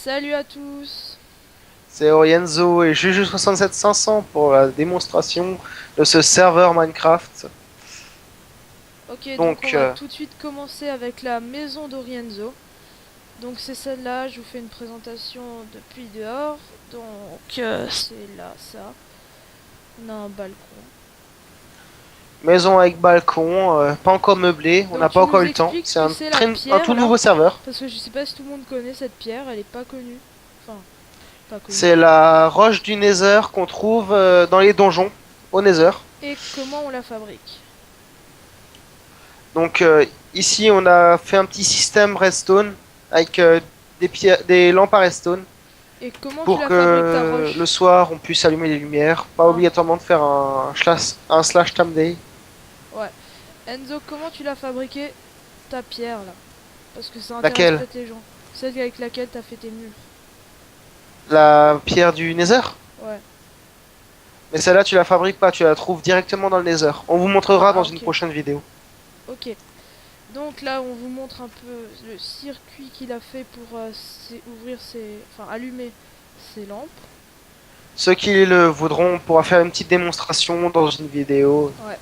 Salut à tous. C'est Orienzo et Juju67500 pour la démonstration de ce serveur Minecraft. Ok, donc on Donc, va tout de suite commencer avec la maison d'Orienzo. Donc c'est celle-là, je vous fais une présentation depuis dehors. Donc c'est là, ça. On a un balcon. maison avec balcon, pas encore meublé, on n'a Donc pas tu encore nous eu le temps. expliques ce C'est que un, c'est la un pierre tout là. nouveau serveur. Parce que je sais pas si tout le monde connaît cette pierre, elle est pas connue. Enfin, pas connue. C'est la roche du Nether qu'on trouve dans les donjons au Nether. Et comment on la fabrique? Donc ici on a fait un petit système redstone avec des lampes à redstone Et comment tu pour la fabriques ta que le roche? soir on puisse allumer les lumières. Pas Hein? obligatoirement de faire un slash time day. Ouais. Enzo, comment tu l'as fabriqué ta pierre là? Parce que ça intéresse Laquelle? peut-être les gens. Celle avec laquelle t'as fait tes murs. La pierre du Nether. Ouais. Mais celle-là, tu la fabriques pas, tu la trouves directement dans le Nether. On vous montrera dans Ah une ok. prochaine vidéo. Ok. Donc là on vous montre un peu le circuit qu'il a fait pour ouvrir ses. Enfin allumer ses lampes. Ceux qui le voudront pourra faire une petite démonstration dans une vidéo Ouais,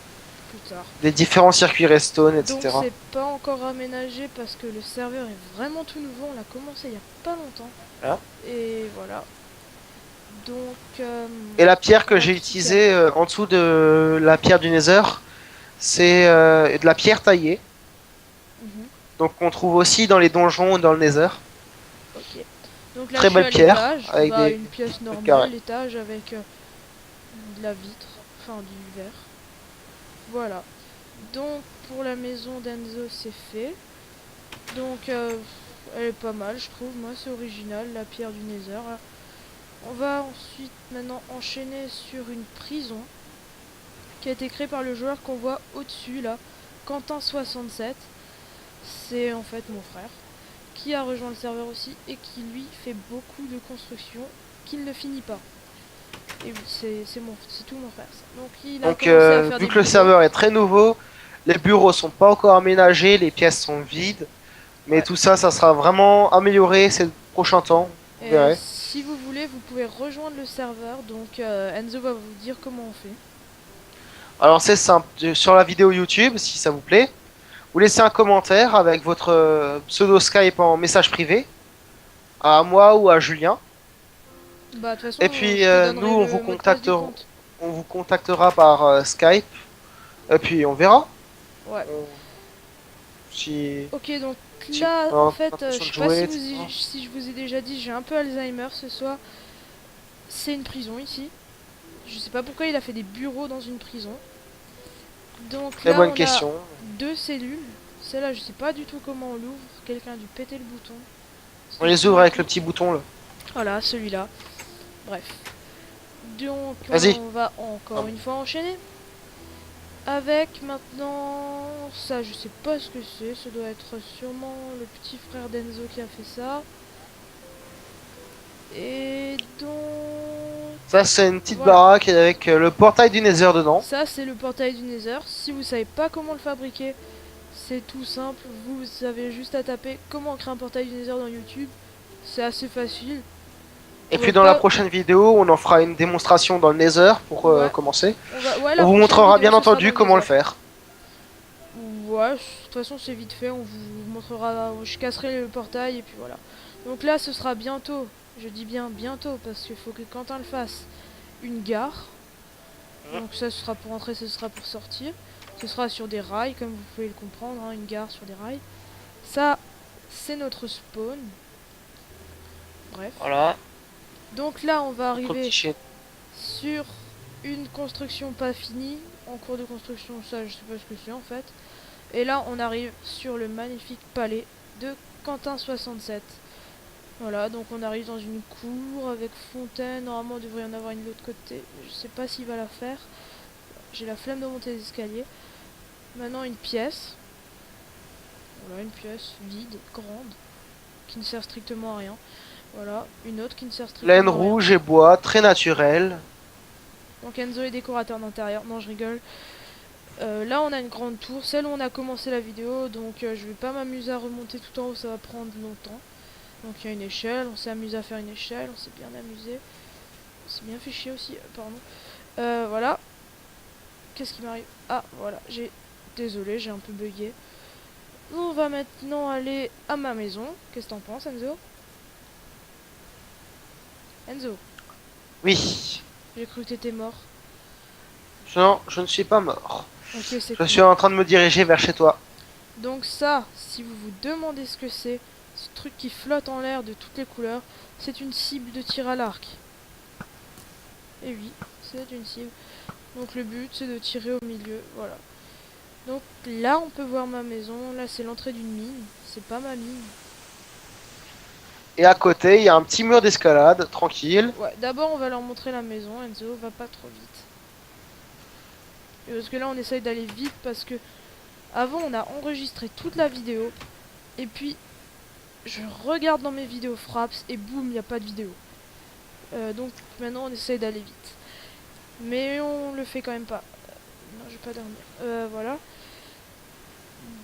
plus tard. des différents circuits redstone, Donc etc. c'est pas encore aménagé parce que le serveur est vraiment tout nouveau. On l'a commencé il y a pas longtemps. Voilà. Et voilà. Donc Et la pierre que j'ai vertical. utilisée en dessous de la pierre du Nether, c'est de la pierre taillée. Mhm. Donc on trouve aussi dans les donjons ou dans le Nether. Ok. Donc là je Très suis belle à pierre l'étage. avec Bah des une pièce trucs carrés. normale, l'étage avec de la vitre. Enfin du verre. Voilà. Donc pour la maison d'Enzo c'est fait. Donc elle est pas mal je trouve, moi c'est original, la pierre du Nether. Là. On va ensuite maintenant enchaîner sur une prison qui a été créée par le joueur qu'on voit au-dessus là, Quentin67. C'est en fait mon frère qui a rejoint le serveur aussi et qui lui fait beaucoup de construction qu'il ne finit pas. Et oui, c'est tout mon frère ça. Donc il a Donc commencé à faire vu des que le bureaux. serveur est très nouveau, les bureaux sont pas encore aménagés, les pièces sont vides. Mais Ouais. tout ça, ça sera vraiment amélioré ces prochains temps. Vous Et verrez. si vous voulez, vous pouvez rejoindre le serveur. Donc Enzo va vous dire comment on fait. Alors c'est simple, sur la vidéo YouTube, si ça vous plaît, vous laissez un commentaire avec votre pseudo Skype en message privé, à moi ou à Julien. Bah de toute façon, Et puis je te nous, donnerai on vous le mot de passe du contactera, compte. on vous contactera par Skype. Et puis on verra. Ouais. On- si, Ok, donc si là, on en a fait, je l'intention de sais pas jouer, si, etc. si je vous ai déjà dit, j'ai un peu Alzheimer ce soir. C'est une prison ici. Je sais pas pourquoi il a fait des bureaux dans une prison. Donc Très là, bonne on a question. deux cellules. Celle-là, je sais pas du tout comment on l'ouvre. Quelqu'un a dû péter le bouton. On C'était les tout ouvre avec le rempli. petit bouton là. Voilà, celui-là. Bref. Donc Vas-y. on va encore une fois enchaîner. Avec maintenant, ça je sais pas ce que c'est, ça doit être sûrement le petit frère d'Enzo qui a fait ça. Et donc, Ça, c'est une petite voilà, baraque avec le portail du Nether dedans. ça c'est le portail du Nether. Si vous savez pas comment le fabriquer, c'est tout simple, vous avez juste à taper comment créer un portail du Nether dans YouTube. C'est assez facile. Et On va puis dans la pas... prochaine vidéo, on en fera une démonstration dans le Nether pour Ouais, commencer. ouais, On la vous prochaine montrera vidéo bien ce sera dans entendu le comment le Nether. faire. Ouais, de toute façon c'est vite fait, on vous montrera, je casserai le portail et puis voilà. Donc là ce sera bientôt, je dis bien bientôt parce qu'il faut que Quentin le fasse, une gare. Donc ça ce sera pour entrer, ce sera pour sortir. Ce sera sur des rails comme vous pouvez le comprendre, hein, une gare sur des rails. Ça c'est notre spawn. Bref. Voilà, Donc là on va notre petit arriver chien. sur une construction pas finie, en cours de construction, ça je sais pas ce que c'est en fait. Et là, on arrive sur le magnifique palais de Quentin67. Voilà, donc on arrive dans une cour avec fontaine. Normalement, il devrait y en avoir une de l'autre côté. Je sais pas s'il va la faire. J'ai la flemme de monter les escaliers. Maintenant, une pièce. Voilà, une pièce vide, grande, qui ne sert strictement à rien. Voilà, une autre qui ne sert Laine strictement à rien. rouge et bois, très naturel. Donc Enzo est décorateur d'intérieur. Non, je rigole. Là, on a une grande tour, celle où on a commencé la vidéo. Donc, je vais pas m'amuser à remonter tout en haut, ça va prendre longtemps. Donc il y a une échelle, on s'est amusé à faire une échelle, on s'est bien amusé. On s'est bien fait chier aussi, pardon. Voilà. Qu'est-ce qui m'arrive? Ah, voilà, Désolé, j'ai un peu bugué. On va maintenant aller à ma maison. Qu'est-ce que t'en penses, Enzo? Enzo, Oui. j'ai cru que t'étais mort. Non, je ne suis pas mort. Ok, c'est Je cool. suis en train de me diriger vers chez toi. Donc ça, si vous vous demandez ce que c'est, ce truc qui flotte en l'air de toutes les couleurs, c'est une cible de tir à l'arc. Et oui, c'est une cible. Donc le but, c'est de tirer au milieu, voilà. Donc là, on peut voir ma maison. Là, c'est l'entrée d'une mine. C'est pas ma mine. Et à côté, il y a un petit mur d'escalade, tranquille. Ouais, d'abord, on va leur montrer la maison. Enzo, va pas trop vite. Et parce que là, on essaye d'aller vite parce que avant, on a enregistré toute la vidéo. Et puis, je regarde dans mes vidéos Fraps et boum, il n'y a pas de vidéo. Donc maintenant, on essaye d'aller vite. Mais on le fait quand même pas. Non, je vais pas dormir. Voilà.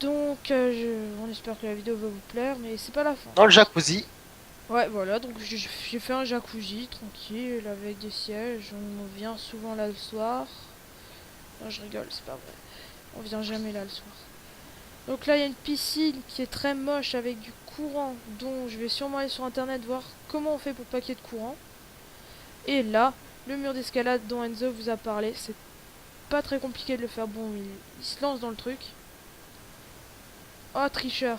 Donc, on espère que la vidéo va vous plaire, mais c'est pas la fin. Dans le jacuzzi. Ouais, voilà, donc j'ai fait un jacuzzi tranquille avec des sièges. On vient souvent là le soir. Non, je rigole, c'est pas vrai. On vient jamais là le soir. Donc là, il y a une piscine qui est très moche avec du courant, dont je vais sûrement aller sur internet voir comment on fait pour pas qu'il y ait de courant. Et là, le mur d'escalade dont Enzo vous a parlé, c'est pas très compliqué de le faire. Bon, il se lance dans le truc. Oh, tricheur.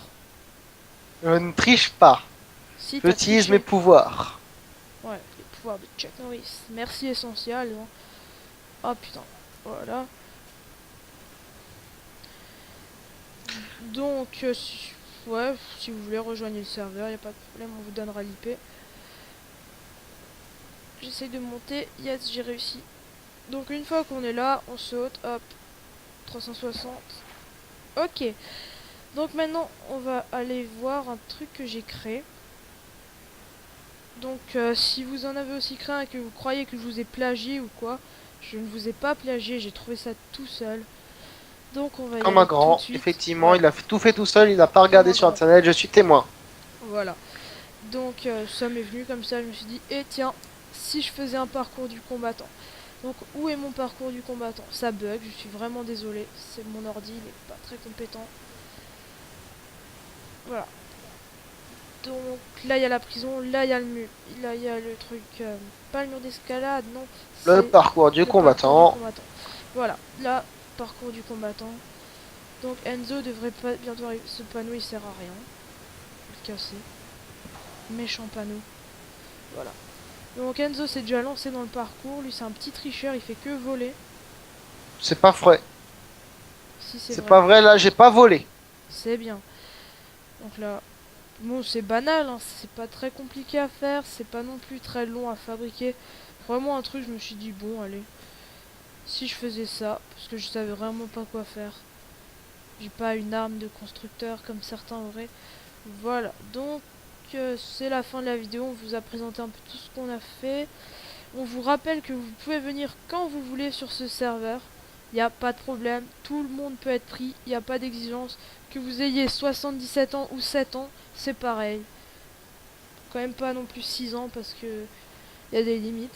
Je ne triche pas. Si, t'as J'utilise mes triché. pouvoirs. Ouais, les pouvoirs de Chuck Norris. Merci essentiel. Hein. Oh putain. Voilà. Donc, ouais, si vous voulez rejoindre le serveur, y a pas de problème, on vous donnera l'IP. J'essaye de monter. Yes, j'ai réussi. Donc, une fois qu'on est là, on saute. Hop. 360. Ok. Donc, maintenant, on va aller voir un truc que j'ai créé. Donc, si vous en avez aussi créé un et que vous croyez que je vous ai plagié ou quoi, je ne vous ai pas plagié, j'ai trouvé ça tout seul. Donc, on va y Comme un aller tout de grand, suite. effectivement, Ouais, il a tout fait tout seul, il n'a pas comme regardé un sur grand. internet, je suis témoin. Voilà. Donc ça m'est venu comme ça, je me suis dit, eh tiens, si je faisais un parcours du combattant. Donc où est mon parcours du combattant? Ça bug, je suis vraiment désolé, c'est mon ordi, il est pas très compétent. Voilà. Donc là il y a la prison, là il y a le mur, là il y a le truc, pas le mur d'escalade, non, Le c'est parcours du le parcours du combattant. combattant. Voilà, là, parcours du combattant. Donc Enzo devrait pas bientôt arriver, ce panneau il sert à rien. Je vais le casser. Méchant panneau. Voilà. Donc Enzo s'est déjà lancé dans le parcours. Lui, c'est un petit tricheur. Il fait que voler. C'est pas vrai. Si c'est C'est vrai. pas vrai, là, j'ai pas volé. C'est bien. Donc là, bon, c'est banal. Hein, c'est pas très compliqué à faire. C'est pas non plus très long à fabriquer. Vraiment un truc, je me suis dit, bon, allez. Si je faisais ça, parce que je savais vraiment pas quoi faire. J'ai pas une arme de constructeur comme certains auraient. Voilà. Donc, c'est la fin de la vidéo. On vous a présenté un peu tout ce qu'on a fait. On vous rappelle que vous pouvez venir quand vous voulez sur ce serveur. Il n'y a pas de problème. Tout le monde peut être pris. Il n'y a pas d'exigence. Que vous ayez 77 ans ou 7 ans, c'est pareil. Quand même pas non plus 6 ans parce que il y a des limites.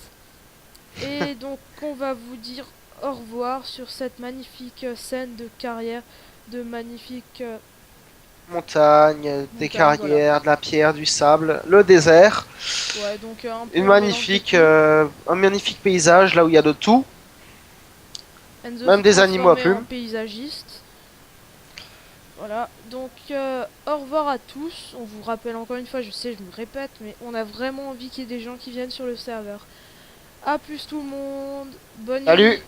Et donc on va vous dire au revoir sur cette magnifique scène de carrière, de magnifique Montagne, des montagne. Voilà. carrières, de la pierre, du sable, le désert. Ouais, donc un peu un mélange de tout. Un magnifique paysage là où il y a de tout. Enzo Même s'est des animaux à transformé en plumes. paysagiste. Voilà, donc au revoir à tous. On vous rappelle encore une fois, je sais, je me répète, mais on a vraiment envie qu'il y ait des gens qui viennent sur le serveur. A plus tout le monde, bonne nuit. Salut!